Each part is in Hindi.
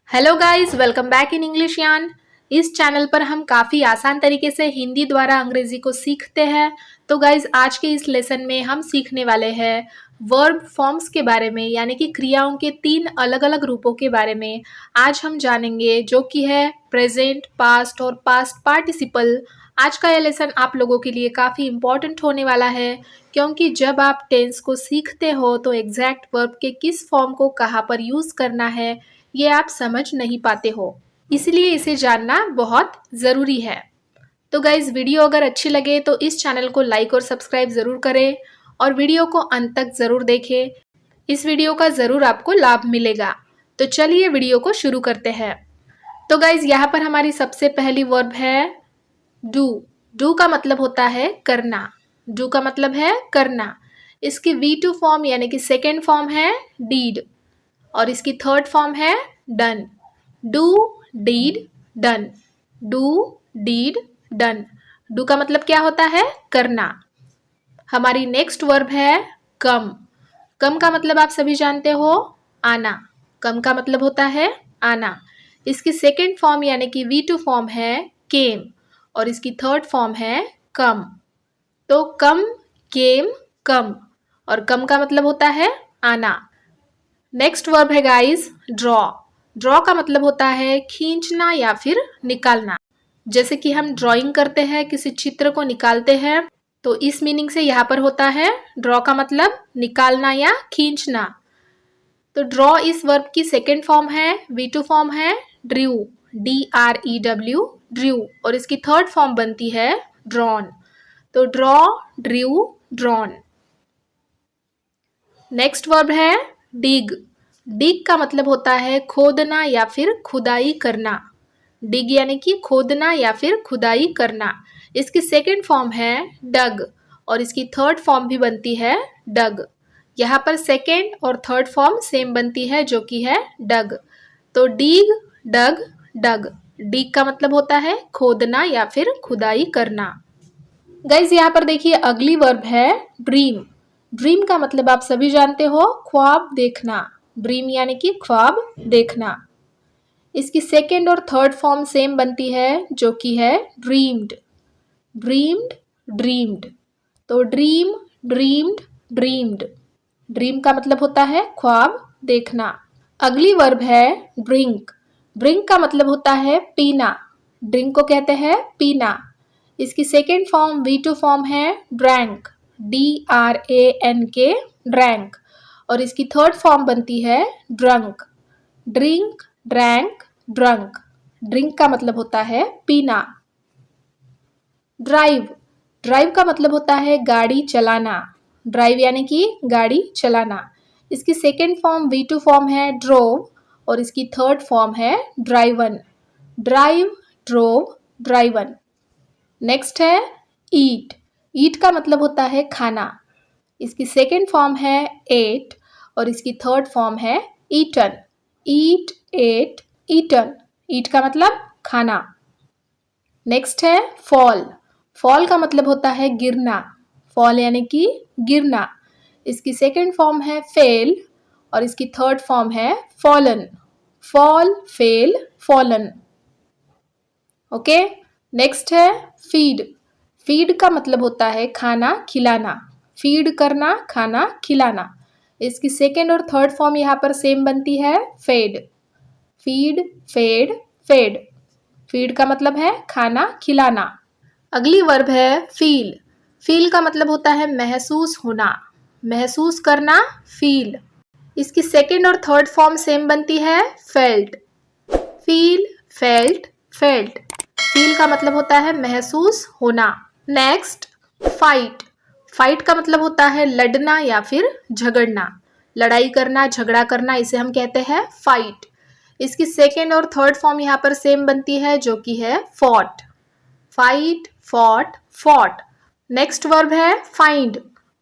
Hello guys, welcome back in English यान। इस चैनल पर हम काफ़ी आसान तरीके से हिंदी द्वारा अंग्रेजी को सीखते हैं। तो गाइस, आज के इस लेसन में हम सीखने वाले हैं वर्ब फॉर्म्स के बारे में, यानी कि क्रियाओं के 3 अलग अलग रूपों के बारे में आज हम जानेंगे, जो कि है प्रेजेंट, पास्ट और पास्ट पार्टिसिपल। आज का यह लेसन आप लोगों के लिए काफ़ी इम्पॉर्टेंट होने वाला है, क्योंकि जब आप टेंस को सीखते हो तो एग्जैक्ट वर्ब के किस फॉर्म को कहाँ पर यूज़ करना है ये आप समझ नहीं पाते हो, इसलिए इसे जानना बहुत ज़रूरी है। तो गाइज़, वीडियो अगर अच्छी लगे तो इस चैनल को लाइक और सब्सक्राइब ज़रूर करें और वीडियो को अंत तक ज़रूर देखें। इस वीडियो का ज़रूर आपको लाभ मिलेगा। तो चलिए वीडियो को शुरू करते हैं। तो गाइज़, यहाँ पर हमारी सबसे पहली वर्ब है डू। डू का मतलब होता है करना। डू का मतलब है करना। इसकी V2 फॉर्म यानी कि सेकेंड फॉर्म है डीड और इसकी थर्ड फॉर्म है done. Do, did, done. Do, did, done. Do का मतलब क्या होता है? करना। हमारी नेक्स्ट वर्ब है कम। कम का मतलब आप सभी जानते हो, आना। कम का मतलब होता है आना। इसकी सेकेंड फॉर्म यानी कि V2 फॉर्म है केम और इसकी थर्ड फॉर्म है कम। तो कम, केम, कम। और कम का मतलब होता है आना। नेक्स्ट वर्ब है गाइस ड्रॉ। ड्रॉ का मतलब होता है खींचना या फिर निकालना। जैसे कि हम ड्राइंग करते हैं, किसी चित्र को निकालते हैं, तो इस मीनिंग से यहाँ पर होता है ड्रॉ का मतलब निकालना या खींचना। तो ड्रॉ इस वर्ब की सेकेंड फॉर्म है, V2 फॉर्म है ड्रू, DREW, ड्रू। और इसकी थर्ड फॉर्म बनती है ड्रॉन। तो draw, Drew, drawn. Next verb है डिग। डिग का मतलब होता है खोदना या फिर खुदाई करना। डिग यानी कि खोदना या फिर खुदाई करना। इसकी सेकेंड फॉर्म है डग और इसकी थर्ड फॉर्म भी बनती है डग। यहाँ पर सेकेंड और थर्ड फॉर्म सेम बनती है, जो कि है डग। तो डिग, डग, डग। डिग का मतलब होता है खोदना या फिर खुदाई करना। गाइज, यहाँ पर देखिए अगली वर्ब है ड्रीम। ड्रीम का मतलब आप सभी जानते हो, ख्वाब देखना। ड्रीम यानी कि ख्वाब देखना। इसकी सेकेंड और थर्ड फॉर्म सेम बनती है, जो कि है ड्रीम्ड। Dreamed, dreamed. तो ड्रीम, ड्रीम्ड, ड्रीम्ड। ड्रीम का मतलब होता है ख्वाब देखना। अगली वर्ब है ड्रिंक। ड्रिंक का मतलब होता है पीना। ड्रिंक को कहते हैं पीना। इसकी सेकेंड फॉर्म V2 फॉर्म है ड्रैंक, DRANK, ड्रैंक। और इसकी थर्ड फॉर्म बनती है drunk. Drink, drank, drunk. Drink का मतलब होता है पीना। ड्राइव। ड्राइव का मतलब होता है गाड़ी चलाना। ड्राइव यानी कि गाड़ी चलाना। इसकी सेकेंड फॉर्म V2 फॉर्म है ड्रोव और इसकी थर्ड फॉर्म है driven. Drive, drove, driven. Next है ईट। ईट का मतलब होता है खाना। इसकी सेकेंड फॉर्म है एट और इसकी थर्ड फॉर्म है ईटन। ईट, एट, ईटन। ईट का मतलब खाना। नेक्स्ट है फॉल। फॉल का मतलब होता है गिरना। फॉल यानी कि गिरना। इसकी सेकेंड फॉर्म है फेल और इसकी थर्ड फॉर्म है fallen. Fall, fail, fallen. Okay. Next है फीड। फीड का मतलब होता है खाना खिलाना। फीड करना, खाना खिलाना। इसकी सेकेंड और थर्ड फॉर्म यहाँ पर सेम बनती है fed. Feed, fed, fed. Feed का मतलब है खाना खिलाना। अगली वर्ब है फील। फील का मतलब होता है महसूस होना, महसूस करना, फील। इसकी सेकेंड और थर्ड फॉर्म सेम बनती है felt. Feel, felt, felt. Feel का मतलब होता है महसूस होना। Next fight. फाइट का मतलब होता है लड़ना या फिर झगड़ना। लड़ाई करना, झगड़ा करना, इसे हम कहते हैं फाइट। इसकी सेकेंड और थर्ड फॉर्म यहाँ पर सेम बनती है, जो कि है fought. Fight, fought, fought. Next verb है फाइंड।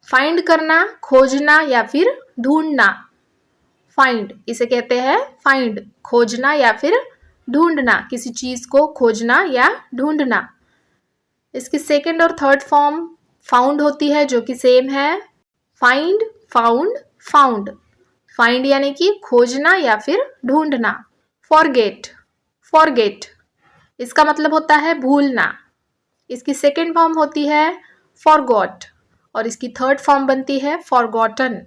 फाइंड करना, खोजना या फिर ढूंढना। फाइंड, इसे कहते हैं फाइंड, खोजना या फिर ढूंढना, किसी चीज को खोजना या ढूंढना। इसकी सेकेंड और थर्ड फॉर्म फाउंड होती है, जो कि सेम है। Find, found, found. फाइंड यानी कि खोजना या फिर ढूंढना। फॉरगेट, फॉरगेट इसका मतलब होता है भूलना। इसकी सेकेंड फॉर्म होती है फॉरगॉट और इसकी थर्ड फॉर्म बनती है forgotten.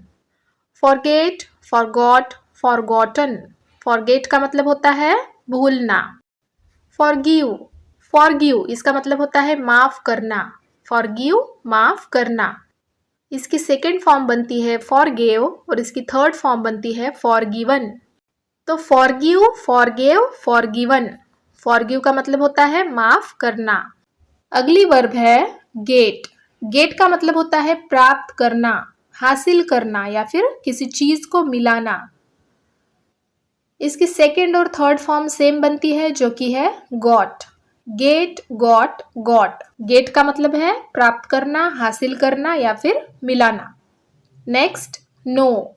Forget, forgot, forgotten. Forget का मतलब होता है भूलना। फॉरगिव, फॉरगिव इसका मतलब होता है माफ करना। फॉरगिव, माफ करना। इसकी सेकेंड फॉर्म बनती है फॉरगेव और इसकी थर्ड फॉर्म बनती है फॉरगिवन। तो फॉरगिव, फॉरगेव, फॉरगिवन। फॉरगिव का मतलब होता है माफ करना। अगली वर्ब है गेट। गेट का मतलब होता है प्राप्त करना, हासिल करना या फिर किसी चीज को मिलाना। इसकी सेकेंड और थर्ड फॉर्म सेम बनती है जो कि है got. Get, got, got. Get का मतलब है प्राप्त करना, हासिल करना या फिर मिलाना। Next no.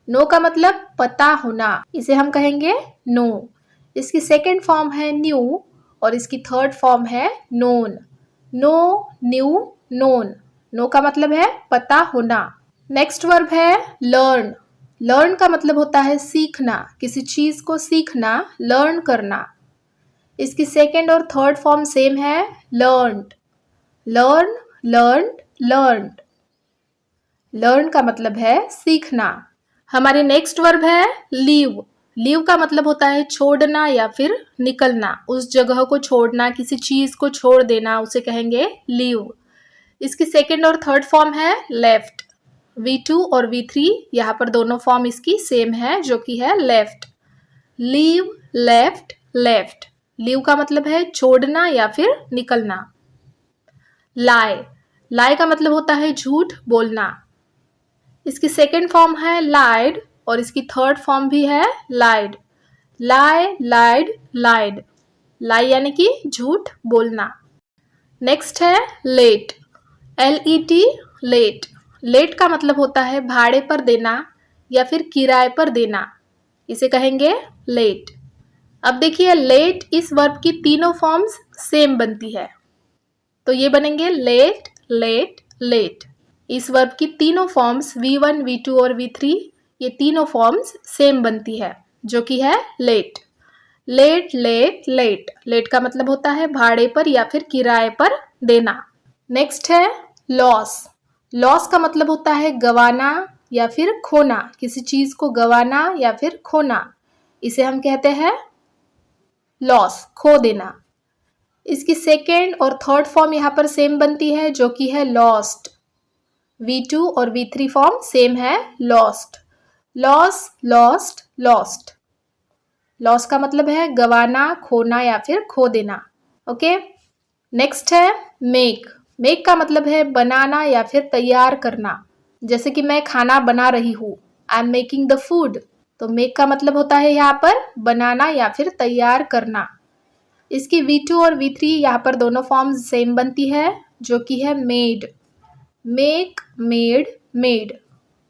नो का मतलब पता होना, इसे हम कहेंगे नो। इसकी सेकेंड फॉर्म है न्यू और इसकी थर्ड फॉर्म है known. Know, knew, known. Know का मतलब है पता होना। नेक्स्ट वर्ब है लर्न। लर्न का मतलब होता है सीखना, किसी चीज को सीखना, लर्न करना। इसकी सेकेंड और थर्ड फॉर्म सेम है learned. Learn, learned, learned. Learn का मतलब है सीखना। हमारी नेक्स्ट वर्ब है लीव। लीव का मतलब होता है छोड़ना या फिर निकलना, उस जगह को छोड़ना, किसी चीज को छोड़ देना, उसे कहेंगे लीव। इसकी सेकेंड और थर्ड फॉर्म है लेफ्ट। V2 और V3 यहाँ पर दोनों फॉर्म इसकी सेम है जो कि है left. Leave, left, left. Leave का मतलब है छोड़ना या फिर निकलना। लाई। लाई का मतलब होता है झूठ बोलना। इसकी सेकेंड फॉर्म है लाइड और इसकी थर्ड फॉर्म भी है लाइड। लाई, लाइड, लाइड। लाई यानी कि झूठ बोलना। नेक्स्ट है लेट। LET, late. लेट का मतलब होता है भाड़े पर देना या फिर किराए पर देना, इसे कहेंगे लेट। अब देखिए लेट इस वर्ब की तीनों फॉर्म्स सेम बनती है, तो ये बनेंगे लेट, लेट, लेट। इस वर्ब की तीनों फॉर्म्स V1, V2 और V3 ये तीनों फॉर्म्स सेम बनती है जो कि है let. Let, let, let. Let का मतलब होता है भाड़े पर या फिर किराए पर देना। नेक्स्ट है लॉस। लॉस का मतलब होता है गंवाना या फिर खोना, किसी चीज को गंवाना या फिर खोना, इसे हम कहते हैं लॉस, खो देना। इसकी सेकेंड और थर्ड फॉर्म यहाँ पर सेम बनती है जो कि है लॉस्ट। V2 और V3 फॉर्म सेम है lost. Loss, lost, lost. Loss का मतलब है गंवाना, खोना या फिर खो देना। ओके। नेक्स्ट है मेक। मेक का मतलब है बनाना या फिर तैयार करना, जैसे कि मैं खाना बना रही हूँ, I am making the food. तो मेक का मतलब होता है यहाँ पर बनाना या फिर तैयार करना। इसकी V2 और V3 यहाँ पर दोनों फॉर्म सेम बनती है जो कि है मेड। Make, made, made.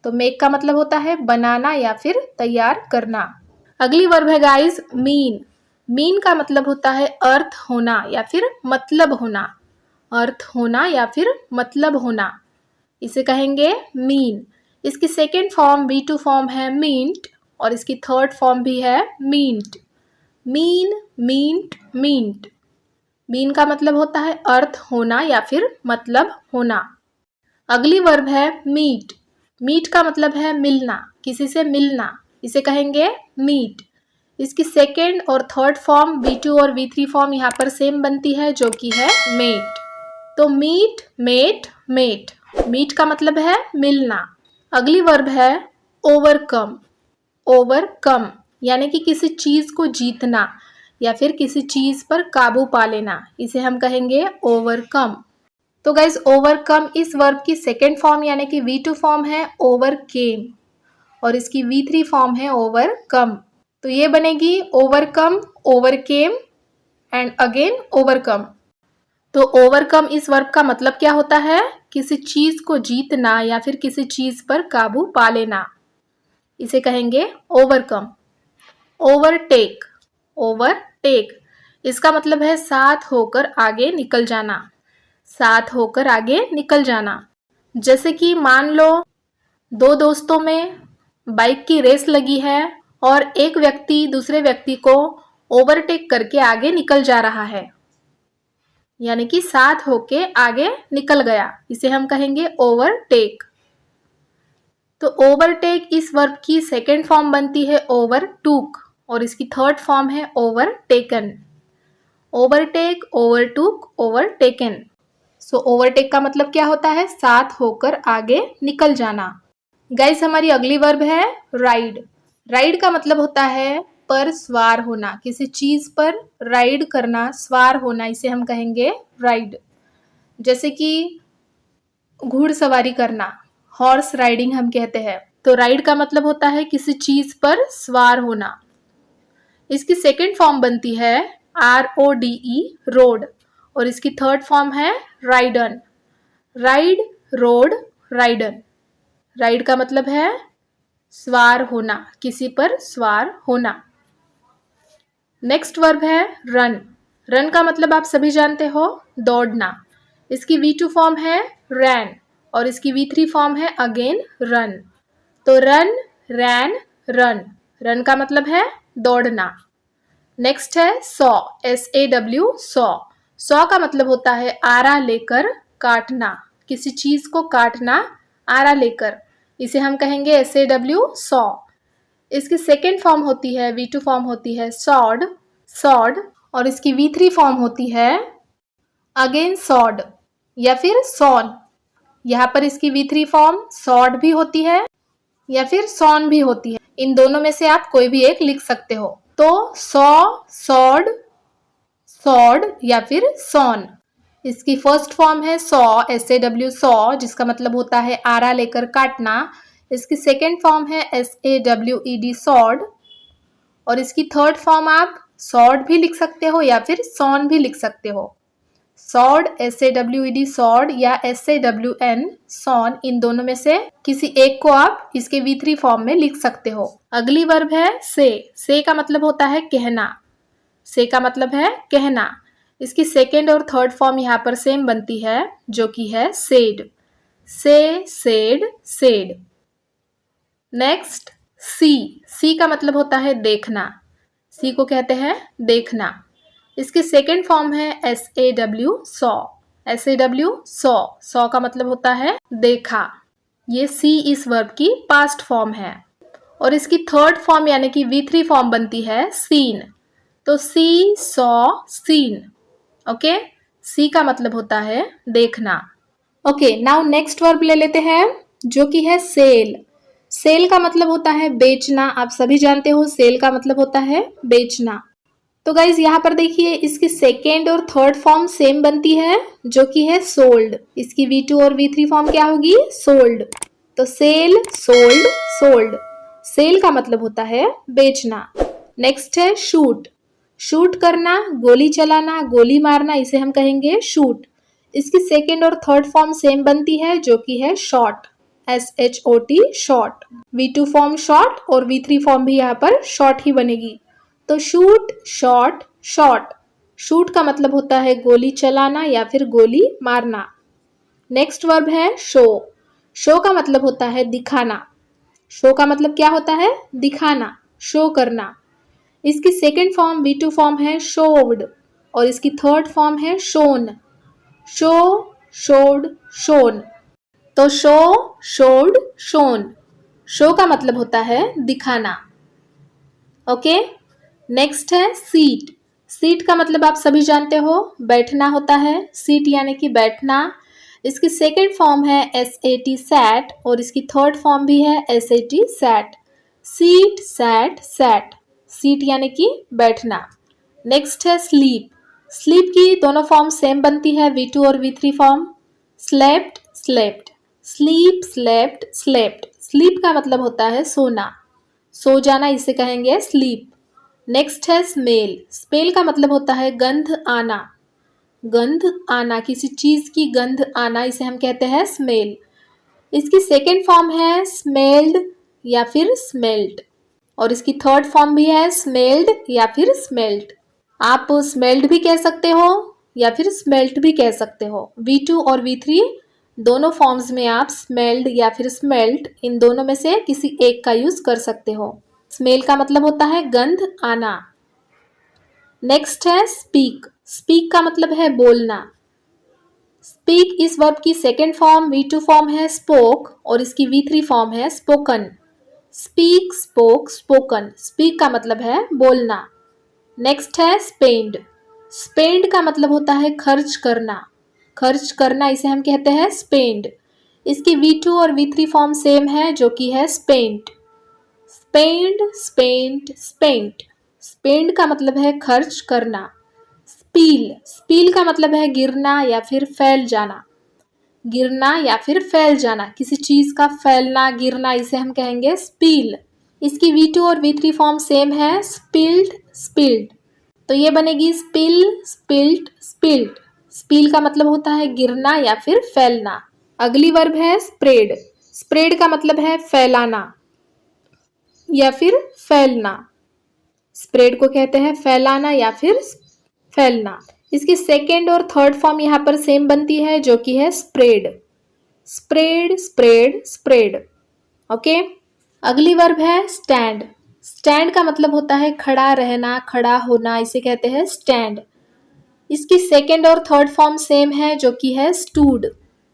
तो मेक का मतलब होता है बनाना या फिर तैयार करना। अगली वर्ब है गाइस मीन। मीन का मतलब होता है अर्थ होना या फिर मतलब होना। अर्थ होना या फिर मतलब होना, इसे कहेंगे मीन। इसकी सेकेंड फॉर्म V2 फॉर्म है मींट और इसकी थर्ड फॉर्म भी है meant. Mean, meant, meant. Mean का मतलब होता है अर्थ होना या फिर मतलब होना। अगली वर्ब है मीट। मीट का मतलब है मिलना, किसी से मिलना, इसे कहेंगे मीट। इसकी सेकेंड और थर्ड फॉर्म V2 और V3 फॉर्म यहाँ पर सेम बनती है जो कि है मेट। तो मीट, मेट, मेट। मीट का मतलब है मिलना। अगली वर्ब है ओवरकम। ओवरकम यानी कि किसी चीज को जीतना या फिर किसी चीज पर काबू पा लेना, इसे हम कहेंगे ओवरकम। तो गाइज ओवरकम इस वर्ब की सेकेंड फॉर्म यानी कि V2 फॉर्म है ओवरकेम और इसकी V3 फॉर्म है ओवरकम। तो ये बनेगी overcome, overcame and again overcome. तो ओवरकम इस वर्ब का मतलब क्या होता है? किसी चीज को जीतना या फिर किसी चीज पर काबू पा लेना, इसे कहेंगे ओवरकम। ओवरटेक। ओवरटेक इसका मतलब है साथ होकर आगे निकल जाना, साथ होकर आगे निकल जाना। जैसे कि मान लो दो दोस्तों में बाइक की रेस लगी है और एक व्यक्ति दूसरे व्यक्ति को ओवरटेक करके आगे निकल जा रहा है, यानी कि साथ होके आगे निकल गया, इसे हम कहेंगे ओवरटेक। तो ओवरटेक इस वर्ब की सेकेंड फॉर्म बनती है ओवरटूक और इसकी थर्ड फॉर्म है overtaken. Overtake, overtook, overtaken. So overtake का मतलब क्या होता है? साथ होकर आगे निकल जाना। गाइस हमारी अगली वर्ब है राइड। राइड का मतलब होता है पर सवार होना, किसी चीज पर राइड करना, सवार होना, इसे हम कहेंगे राइड। जैसे कि घुड़सवारी करना, हॉर्स राइडिंग हम कहते हैं। तो राइड का मतलब होता है किसी चीज पर सवार होना। इसकी सेकेंड फॉर्म बनती है RODE, रोड, और इसकी थर्ड फॉर्म है ridden. Ride, road, ridden. Ride का मतलब है सवार होना, किसी पर सवार होना। नेक्स्ट वर्ब है रन। रन का मतलब आप सभी जानते हो, दौड़ना। इसकी V2 फॉर्म है रैन और इसकी V3 फॉर्म है अगेन रन। तो रन, रैन, रन। रन का मतलब है दौड़ना। नेक्स्ट है सॉ, SAW, सॉ। सॉ का मतलब होता है आरा लेकर काटना, किसी चीज को काटना आरा लेकर, इसे हम कहेंगे SAW, सॉ। इसकी सेकेंड फॉर्म होती है, V2 फॉर्म होती है सॉड, सॉड, और इसकी V3 फॉर्म होती है अगेन सॉड या फिर सॉन। यहाँ पर इसकी V3 फॉर्म सॉड भी होती है या फिर सॉन भी होती है, इन दोनों में से आप कोई भी एक लिख सकते हो। तो सॉ, सॉड, सॉड या फिर सॉन। इसकी फर्स्ट फॉर्म है सॉ, SAW, सॉ, जिसका मतलब होता है आरा लेकर काटना। इसकी सेकेंड फॉर्म है SAWED, सॉड, और इसकी थर्ड फॉर्म आप सॉड भी लिख सकते हो या फिर सॉन भी लिख सकते हो। सॉड, SAWED, सॉड, या SAWN, सॉन, इन दोनों में से किसी एक को आप इसके V3 फॉर्म में लिख सकते हो। अगली वर्ब है से। से का मतलब होता है कहना। से का मतलब है कहना। इसकी सेकेंड और थर्ड फॉर्म यहाँ पर सेम बनती है, जो कि है सेड। से, सेड, सेड। नेक्स्ट सी। सी का मतलब होता है देखना। सी को कहते हैं देखना। इसकी सेकेंड फॉर्म है SAW, saw. SAW, saw. Saw का मतलब होता है देखा। ये सी इस वर्ब की पास्ट फॉर्म है। और इसकी थर्ड फॉर्म यानी कि V3 फॉर्म बनती है सीन। तो सी, सॉ, सीन। ओके, सी का मतलब होता है देखना। ओके, नाउ नेक्स्ट वर्ब ले लेते हैं, जो कि है सेल। सेल का मतलब होता है बेचना। आप सभी जानते हो सेल का मतलब होता है बेचना। तो गाइज यहाँ पर देखिए, इसकी सेकेंड और थर्ड फॉर्म सेम बनती है, जो कि है सोल्ड। इसकी V2 और V3 फॉर्म क्या होगी? सोल्ड। तो सेल, सोल्ड, सोल्ड। सेल का मतलब होता है बेचना। नेक्स्ट है शूट। शूट करना, गोली चलाना, गोली मारना, इसे हम कहेंगे शूट। इसकी सेकेंड और थर्ड फॉर्म सेम बनती है, जो कि है shot, SHOT, shot. V2 form shot और V3 फॉर्म भी यहाँ पर शॉट ही बनेगी। तो शूट, शॉट, शॉट। शूट का मतलब होता है गोली चलाना या फिर गोली मारना। नेक्स्ट वर्ब है शो। शो का मतलब होता है दिखाना। शो का मतलब क्या होता है? दिखाना, शो करना। इसकी सेकेंड फॉर्म V2 फॉर्म है शोव्ड और इसकी थर्ड फॉर्म है शोन। Show, showed, shown. तो शो, शोड, शोन। शो का मतलब होता है दिखाना। ओके, नेक्स्ट है सीट। सीट का मतलब आप सभी जानते हो, बैठना होता है। सीट यानी कि बैठना। इसकी सेकेंड फॉर्म है SAT, सैट, और इसकी थर्ड फॉर्म भी है SAT, sat. Sit, sat, sat. Sit यानी कि बैठना। नेक्स्ट है स्लीप। स्लीप की दोनों फॉर्म सेम बनती है, V2 और V3 form. Slept, slept. Sleep, slept, slept. Sleep का मतलब होता है सोना, सो जाना, इसे कहेंगे स्लीप। नेक्स्ट है स्मेल। स्मेल का मतलब होता है गंध आना। गंध आना, किसी चीज की गंध आना, इसे हम कहते हैं स्मेल। इसकी सेकेंड फॉर्म है स्मेल्ड या फिर स्मेल्ट, और इसकी थर्ड फॉर्म भी है स्मेल्ड या फिर स्मेल्ट। आप स्मेल्ड भी कह सकते हो या फिर स्मेल्ट भी कह सकते हो। V2 और V3 दोनों फॉर्म्स में आप स्मेल्ड या फिर स्मेल्ट, इन दोनों में से किसी एक का यूज कर सकते हो। स्मेल का मतलब होता है गंध आना। नेक्स्ट है स्पीक। स्पीक का मतलब है बोलना। स्पीक इस वर्ब की सेकेंड फॉर्म V2 फॉर्म है स्पोक और इसकी V3 फॉर्म है spoken. Speak, spoke, spoken. Speak का मतलब है बोलना। नेक्स्ट है स्पेंड। स्पेंड का मतलब होता है खर्च करना। खर्च करना इसे हम कहते हैं स्पेंड। इसकी V2 और V3 फॉर्म सेम है जो कि है spent. Spend, spent, spent. Spend का मतलब है खर्च करना। स्पील। स्पील का मतलब है गिरना या फिर फैल जाना। गिरना या फिर फैल जाना, किसी चीज का फैलना, गिरना, इसे हम कहेंगे स्पील। इसकी V2 और V3 फॉर्म सेम है स्पिल्ड, स्पिल्ड। तो ये बनेगी स्पिल, स्पिल्ट, स्पिल्ड। स्पील का मतलब होता है गिरना या फिर फैलना। अगली वर्ब है स्प्रेड। स्प्रेड का मतलब है फैलाना या फिर फैलना। स्प्रेड को कहते हैं फैलाना या फिर फैलना। इसकी सेकेंड और थर्ड फॉर्म यहाँ पर सेम बनती है जो कि है spread. Spread, spread, spread. Okay. अगली वर्ब है स्टैंड। स्टैंड का मतलब होता है खड़ा रहना, खड़ा होना, इसे कहते हैं स्टैंड। इसकी सेकेंड और थर्ड फॉर्म सेम है जो कि है स्टूड।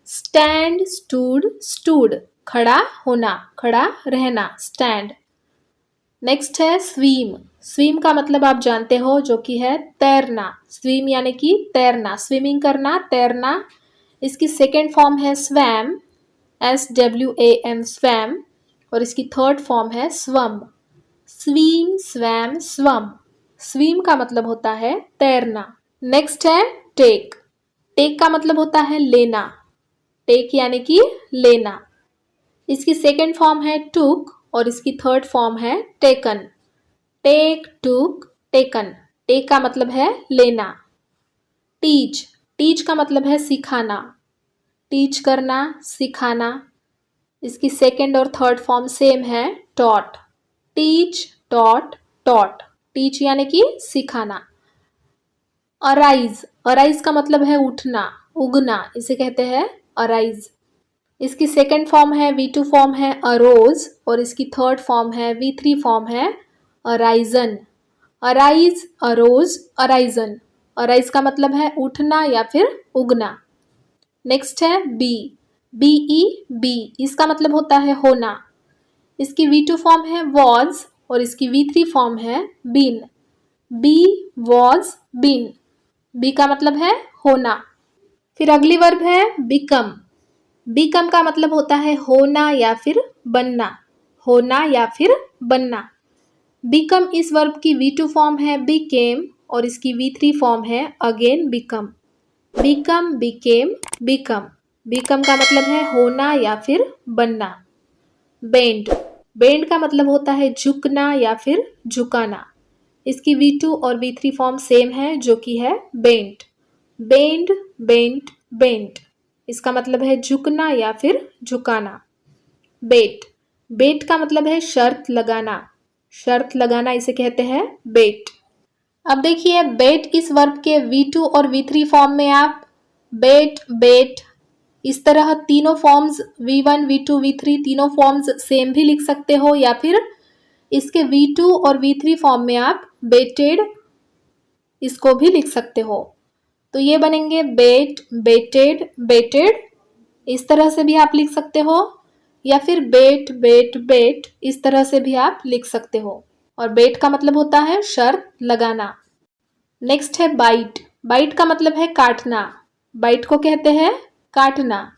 Stand, stood, stood. खड़ा होना, खड़ा रहना, स्टैंड। नेक्स्ट है स्वीम। स्वीम का मतलब आप जानते हो जो कि है तैरना। स्वीम यानी कि तैरना, स्विमिंग करना, तैरना। इसकी सेकेंड फॉर्म है स्वैम, SWAM, स्वैम। और इसकी थर्ड फॉर्म है swum. Swim, swam, swum. Swim का मतलब होता है तैरना। नेक्स्ट है टेक। टेक का मतलब होता है लेना। टेक यानी कि लेना। इसकी सेकेंड फॉर्म है टुक और इसकी थर्ड फॉर्म है टेकन। टेक, टुक, टेकन। टेक का मतलब है लेना। टीच। टीच का मतलब है सिखाना। टीच करना, सिखाना। इसकी सेकेंड और थर्ड फॉर्म सेम है taught. Teach, taught, taught. Teach यानी कि सिखाना। अराइज। अराइज का मतलब है उठना, उगना, इसे कहते हैं अराइज। इसकी सेकेंड फॉर्म है V2 फॉर्म है अरोज और इसकी थर्ड फॉर्म है V3 फॉर्म है arisen. Arise, arose, arisen. Arise का मतलब है उठना या फिर उगना। नेक्स्ट है बी। BE, B. इसका मतलब होता है होना। इसकी V2 फॉर्म है वॉज और इसकी V3 फॉर्म है been. Be, was, been. Be का मतलब है होना। फिर अगली वर्ब है बिकम। बिकम का मतलब होता है होना या फिर बनना। होना या फिर बनना। बिकम इस वर्ब की V2 फॉर्म है बिकेम और इसकी V3 फॉर्म है again become. Become, became, become. Become का मतलब है होना या फिर बनना। बेंड। बेंड का मतलब होता है झुकना या फिर झुकाना। इसकी V2 और V3 फॉर्म सेम है जो कि है बेंट। Bend, bent, bent. इसका मतलब है झुकना या फिर झुकाना। बेट। बेट का मतलब है शर्त लगाना। शर्त लगाना इसे कहते हैं बेट। अब देखिए बेट इस वर्ब के V2 और V3 फॉर्म में आप बेट, बेट, इस तरह तीनों फॉर्म्स V1, V2, V3 तीनों फॉर्म्स सेम भी लिख सकते हो या फिर इसके V2 और V3 फॉर्म में आप बेटेड इसको भी लिख सकते हो। तो ये बनेंगे बेट, बेटेड, बेटेड, इस तरह से भी आप लिख सकते हो या फिर बेट, बेट, बेट, इस तरह से भी आप लिख सकते हो। और बेट का मतलब होता है शर्त लगाना। नेक्स्ट है बाइट। बाइट का मतलब है काटना। बाइट को कहते हैं काटना।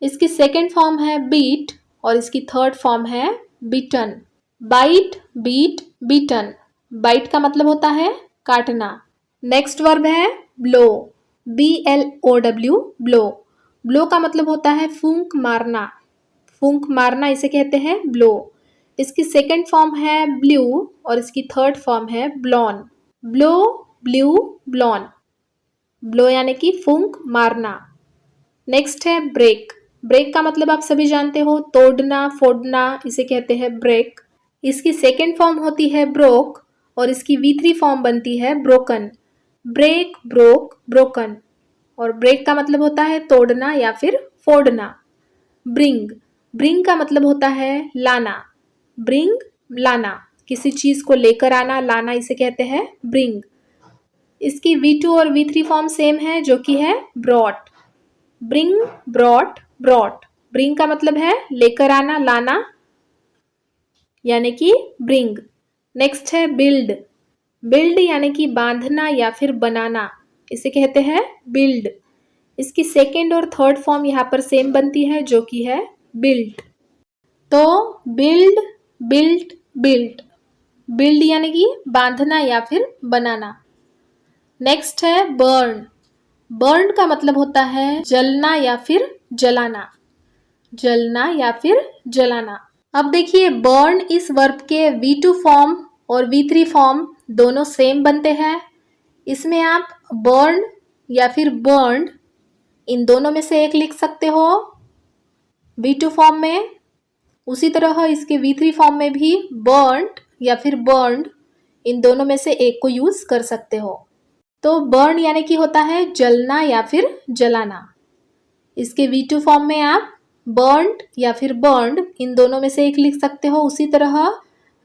इसकी सेकेंड फॉर्म है बीट और इसकी थर्ड फॉर्म है beaten. Bite, beat, beaten. Bite का मतलब होता है काटना। नेक्स्ट वर्ब है ब्लो। BLOW, blow. ब्लो का मतलब होता है फूंक मारना। फूंक मारना इसे कहते हैं ब्लो। इसकी सेकेंड फॉर्म है ब्लू और इसकी थर्ड फॉर्म है ब्लॉन। Blow, blue, ब्लॉन। ब्लो यानी कि फूंक मारना। नेक्स्ट है ब्रेक। ब्रेक का मतलब आप सभी जानते हो तोड़ना, फोड़ना, इसे कहते हैं ब्रेक। इसकी सेकेंड फॉर्म होती है ब्रोक और इसकी V3 फॉर्म बनती है ब्रोकन। Break, broke, broken. और ब्रेक का मतलब होता है तोड़ना या फिर फोड़ना। ब्रिंग। ब्रिंग का मतलब होता है लाना। ब्रिंग, लाना। किसी चीज को लेकर आना, लाना, इसे कहते हैं ब्रिंग। इसकी V2 और V3 फॉर्म सेम है जो कि है brought. Bring, brought, brought. Bring का मतलब है लेकर आना, लाना, यानी कि ब्रिंग। नेक्स्ट है बिल्ड। बिल्ड यानी कि बांधना या फिर बनाना, इसे कहते हैं बिल्ड। इसकी सेकेंड और थर्ड फॉर्म यहाँ पर सेम बनती है जो कि है बिल्ट। तो बिल्ड, बिल्ट, बिल्ट। बिल्ड यानी कि बांधना या फिर बनाना। नेक्स्ट है बर्न। बर्न का मतलब होता है जलना या फिर जलाना, जलना या फिर जलाना। अब देखिए बर्न इस वर्ब के V2 फॉर्म और V3 फॉर्म दोनों सेम बनते हैं। इसमें आप बर्न या फिर बर्न्ड इन दोनों में से एक लिख सकते हो V2 फॉर्म में। उसी तरह इसके V3 फॉर्म में भी बर्न्ड या फिर बर्न्ड इन दोनों में से एक को यूज कर सकते हो। तो बर्न यानी कि होता है जलना या फिर जलाना। इसके V2 फॉर्म में आप बर्न्ड या फिर बर्न्ड इन दोनों में से एक लिख सकते हो। उसी तरह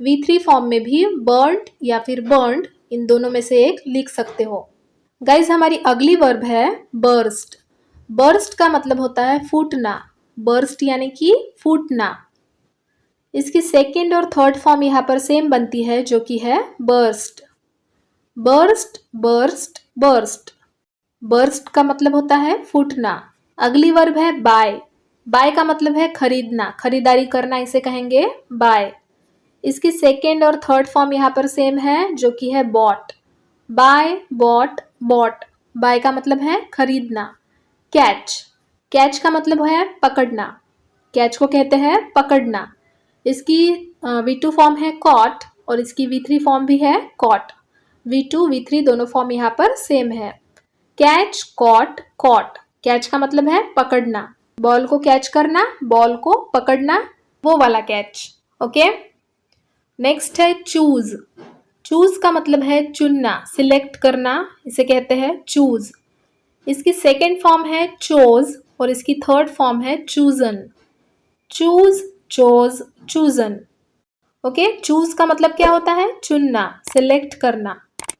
V3 फॉर्म में भी बर्न्ड या फिर बर्न्ड इन दोनों में से एक लिख सकते हो। गाइज हमारी अगली वर्ब है बर्स्ट। बर्स्ट का मतलब होता है फूटना। बर्स्ट यानी कि फूटना। इसकी सेकेंड और थर्ड फॉर्म यहाँ पर सेम बनती है जो कि है burst. Burst, burst, burst. Burst का मतलब होता है फूटना। अगली वर्ब है बाय। बाय का मतलब है खरीदना, खरीदारी करना, इसे कहेंगे बाय। इसकी सेकेंड और थर्ड फॉर्म यहाँ पर सेम है जो कि है bought. Buy, bought, bought. Buy का मतलब है खरीदना। कैच। कैच का मतलब है पकड़ना। कैच को कहते हैं पकड़ना। इसकी V2 फॉर्म है कॉट और इसकी V3 फॉर्म भी है कॉट। V2, V3 दोनों फॉर्म यहाँ पर सेम है। Catch, cot, cot. कैच का मतलब है पकड़ना, बॉल को कैच करना, बॉल को पकड़ना, वो वाला कैच। ओके। नेक्स्ट है चूज। चूज का मतलब है चुनना, सिलेक्ट करना, इसे कहते हैं चूज। इसकी सेकेंड फॉर्म है चोज और इसकी थर्ड फॉर्म है chosen. Choose, chose, chosen. Okay. Choose का मतलब क्या होता है? चुनना, सिलेक्ट करना।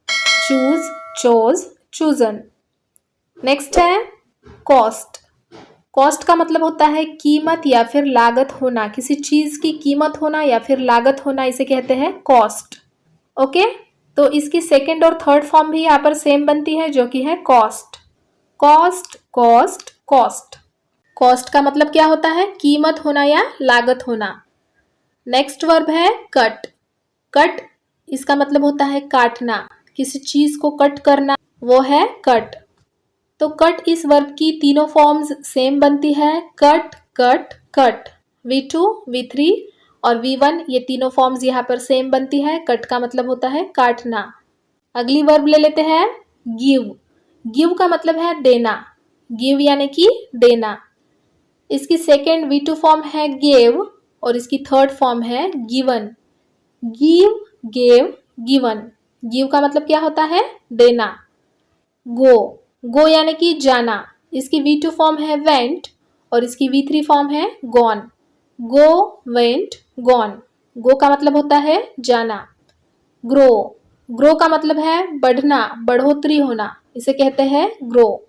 Choose, chose, chosen. नेक्स्ट है कॉस्ट। कॉस्ट का मतलब होता है कीमत या फिर लागत होना, किसी चीज की कीमत होना या फिर लागत होना, इसे कहते हैं कॉस्ट। ओके। तो इसकी सेकेंड और थर्ड फॉर्म भी यहाँ पर सेम बनती है जो कि है cost. Cost, cost, cost. Cost का मतलब क्या होता है? कीमत होना या लागत होना। नेक्स्ट वर्ब है कट। कट इसका मतलब होता है काटना, किसी चीज को कट करना, वो है कट। तो कट इस वर्ब की तीनों फॉर्म्स सेम बनती है, cut, cut, cut. V2, V3 और V1 ये तीनों फॉर्म्स यहाँ पर सेम बनती है। कट का मतलब होता है काटना। अगली वर्ब ले लेते हैं गिव। गिव का मतलब है देना, गिव यानी कि देना। इसकी सेकेंड V2 फॉर्म है गेव और इसकी थर्ड फॉर्म है given. Give, gave, given. Give का मतलब क्या होता है? देना। गो, गो यानी कि जाना। इसकी V2 फॉर्म है वेंट और इसकी V3 फॉर्म है गॉन। गो, वेंट, गॉन। गो का मतलब होता है जाना। ग्रो, ग्रो का मतलब है बढ़ना, बढ़ोतरी होना, इसे कहते हैं ग्रो।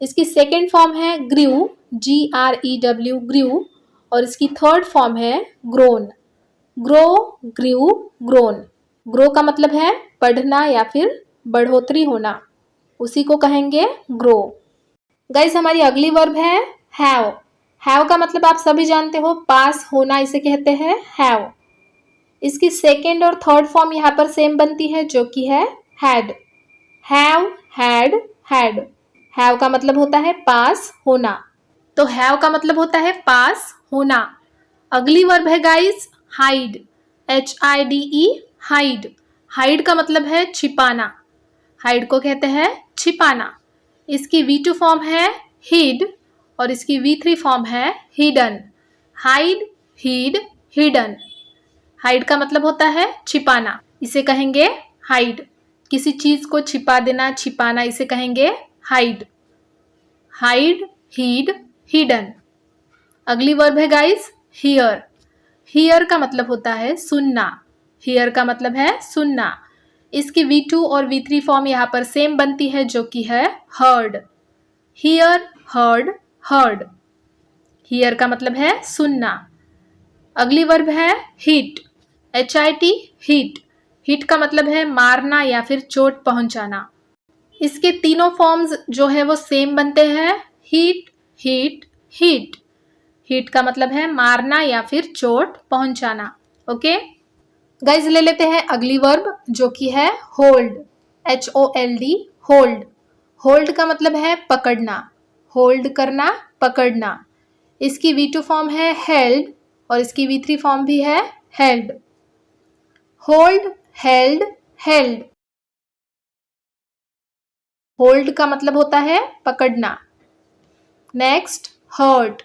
इसकी सेकेंड फॉर्म है ग्रीव, GREW, ग्रीव, और इसकी थर्ड फॉर्म है grown. Grow, grew, grown. Grow का मतलब है बढ़ना या फिर बढ़ोतरी होना, उसी को कहेंगे ग्रो। गाइस हमारी अगली वर्ब है हैव। हैव का मतलब आप सभी जानते हो, पास होना, इसे कहते हैं हैव। इसकी सेकेंड और थर्ड फॉर्म यहाँ पर सेम बनती है जो कि है had. Have, had, had. Have का मतलब होता है पास होना, तो हैव का मतलब होता है पास होना। अगली वर्ब है guys hide. HIDE, hide. Hide का मतलब है छिपाना, हाइड को कहते हैं छिपाना। इसकी V2 फॉर्म है हिड और इसकी V3 फॉर्म है hidden. Hide, hid, hidden. Hide का मतलब होता है छिपाना, इसे कहेंगे हाइड। किसी चीज को छिपा देना, छिपाना, इसे कहेंगे हाइड। Hide, hid, hidden. अगली वर्ब है गाइस हियर। हियर का मतलब होता है सुनना। हियर का मतलब है सुनना। इसकी V2 और V3 फॉर्म यहाँ पर सेम बनती है जो कि है heard. Here, heard, heard. Here का मतलब है सुनना। अगली वर्ब है हिट, HIT, हिट। हिट का मतलब है मारना या फिर चोट पहुंचाना। इसके तीनों फॉर्म्स जो है वो सेम बनते हैं, हिट, हिट, हिट। हिट का मतलब है मारना या फिर चोट पहुंचाना। ओके गाइज, ले लेते हैं अगली वर्ब जो कि है होल्ड, HOLD, होल्ड। होल्ड का मतलब है पकड़ना, होल्ड करना, पकड़ना। इसकी V2 फॉर्म है हेल्ड और इसकी V3 फॉर्म भी है held. Hold, held, held. Hold का मतलब होता है पकड़ना। Next hurt,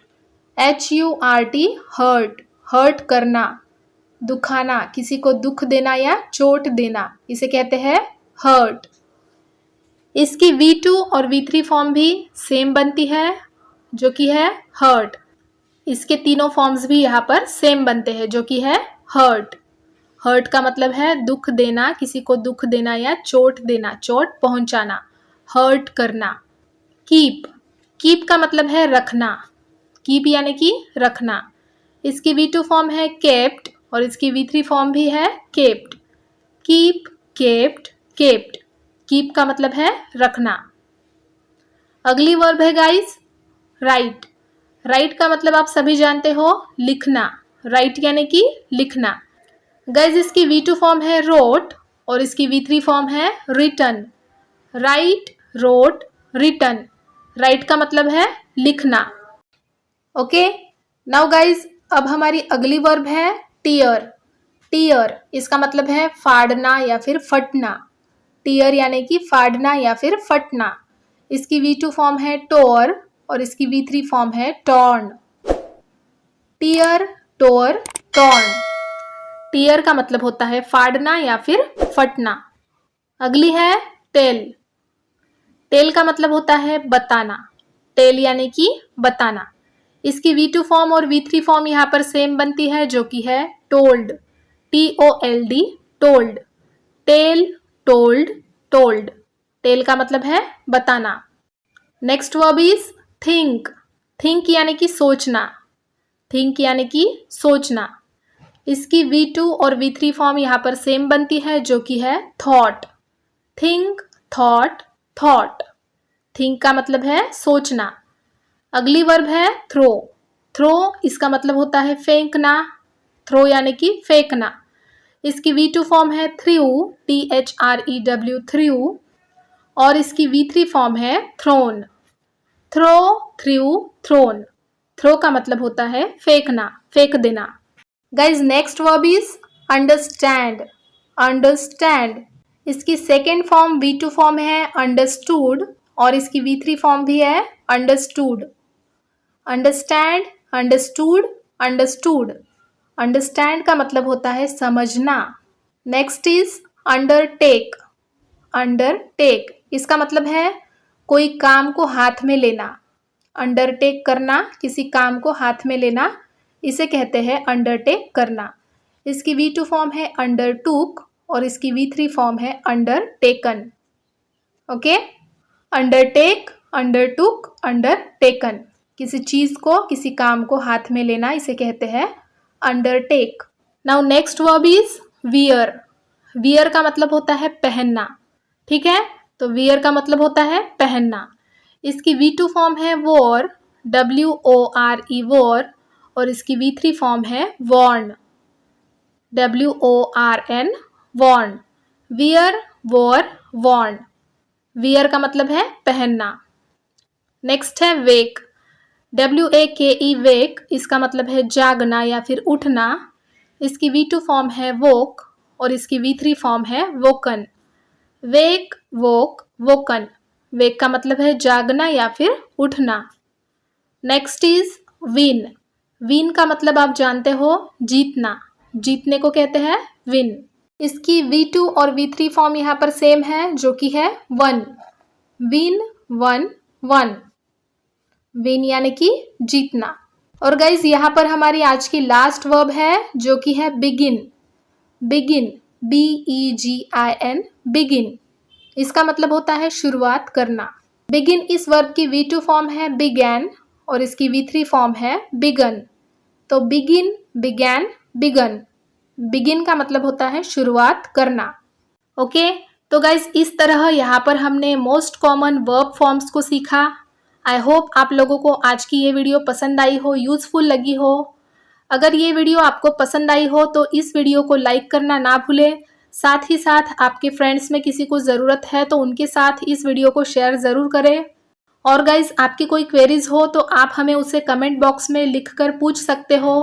HURT, hurt. Hurt करना, दुखाना, किसी को दुख देना या चोट देना, इसे कहते हैं हर्ट। इसकी V2 और V3 फॉर्म भी सेम बनती है जो कि है हर्ट। इसके तीनों फॉर्म्स भी यहाँ पर सेम बनते हैं जो कि है हर्ट। हर्ट का मतलब है दुख देना, किसी को दुख देना या चोट देना, चोट पहुंचाना, हर्ट करना। कीप, कीप का मतलब है रखना, कीप यानी कि रखना। इसकी V2 फॉर्म है केप्ट और इसकी V3 फॉर्म भी है kept. Keep, kept, kept. Keep का मतलब है रखना। अगली वर्ब है गाइस राइट। राइट का मतलब आप सभी जानते हो, लिखना। राइट यानी कि लिखना। गाइस, इसकी V2 फॉर्म है रोट और इसकी V3 फॉर्म है written. Write, wrote, written. Write का मतलब है लिखना। ओके नाउ गाइस, अब हमारी अगली वर्ब है टीयर। टीयर, इसका मतलब है फाड़ना या फिर फटना। टीयर यानी कि फाड़ना या फिर फटना। इसकी V2 फॉर्म है टोर और इसकी V3 फॉर्म है टॉर्न। टीयर, टोर, टॉर्न। टीयर का मतलब होता है फाड़ना या फिर फटना। अगली है टेल। टेल का मतलब होता है बताना। टेल यानी कि बताना। इसकी V2 फॉर्म और V3 फॉर्म यहाँ पर सेम बनती है जो कि है told, TOLD, told. Tell, told, told. Tell का मतलब है बताना। Next verb is think. Think यानी कि सोचना। थिंक यानी कि सोचना। इसकी V2 और V3 फॉर्म यहाँ पर सेम बनती है जो कि है thought. Think, thought, thought. Think का मतलब है सोचना। अगली वर्ब है थ्रो। थ्रो, इसका मतलब होता है फेंकना। थ्रो यानी कि फेंकना। इसकी V2 फॉर्म है थ्रू, THREW, थ्रू। और इसकी V3 फॉर्म है thrown. Throw, threw, thrown. Throw का मतलब होता है फेंकना, फेंक देना। Guys, next verb is understand. Understand, इसकी सेकेंड फॉर्म V2 फॉर्म है अंडरस्टूड और इसकी V3 फॉर्म भी है understood. Understand, understood, understood. Understand का मतलब होता है समझना। Next is undertake. अंडरटेक, इसका मतलब है कोई काम को हाथ में लेना। अंडरटेक करना, किसी काम को हाथ में लेना, इसे कहते हैं अंडरटेक करना। इसकी V2 फॉर्म है अंडरटूक और इसकी V3 फॉर्म है undertaken. Okay, undertake, undertook, undertaken. किसी चीज को, किसी काम को हाथ में लेना, इसे कहते हैं undertake. Now next verb is wear. Wear का मतलब होता है पहनना। ठीक है, तो वियर का मतलब होता है पहनना। इसकी V2 फॉर्म है वॉर, WORE, वॉर। और इसकी V3 फॉर्म है worn, WORN, worn. Wear, wore, worn. Wear का मतलब है पहनना। नेक्स्ट है वेक। WAKE, वेक। इसका मतलब है जागना या फिर उठना। इसकी V2 फॉर्म है वोक और इसकी V3 फॉर्म है वोकन। वेक, वोक, वोकन। वेक का मतलब है जागना या फिर उठना। Next is win. विन का मतलब आप जानते हो जीतना। जीतने को कहते हैं विन। इसकी V2 और V3 फॉर्म यहाँ पर सेम है जो कि है one. Win, one, one. Win यानी कि जीतना। और गाइज, यहाँ पर हमारी आज की लास्ट वर्ब है जो कि है बिगिन। बिगिन, BEGIN, बिगिन, इसका मतलब होता है शुरुआत करना। बिगिन इस वर्ब की V2 फॉर्म है बिगैन और इसकी V3 फॉर्म है बिगन। तो बिगिन, बिगैन, बिगन। बिगिन का मतलब होता है शुरुआत करना। ओके, तो गाइज इस तरह यहाँ पर हमने मोस्ट कॉमन वर्ब फॉर्म्स को सीखा। आई होप आप लोगों को आज की ये वीडियो पसंद आई हो, यूजफुल लगी हो। अगर ये वीडियो आपको पसंद आई हो तो इस वीडियो को लाइक करना ना भूलें। साथ ही साथ आपके फ्रेंड्स में किसी को ज़रूरत है तो उनके साथ इस वीडियो को शेयर ज़रूर करें। और गाइज आपकी कोई क्वेरीज हो तो आप हमें उसे कमेंट बॉक्स में लिखकर पूछ सकते हो।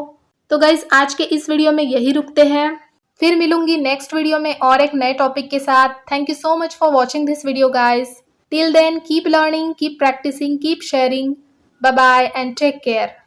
तो गाइज आज के इस वीडियो में यही रुकते हैं, फिर मिलूंगी नेक्स्ट वीडियो में और एक नए टॉपिक के साथ। Thank you so much for watching this video guys. Till then keep learning, keep practising, keep sharing. Bye bye and take care.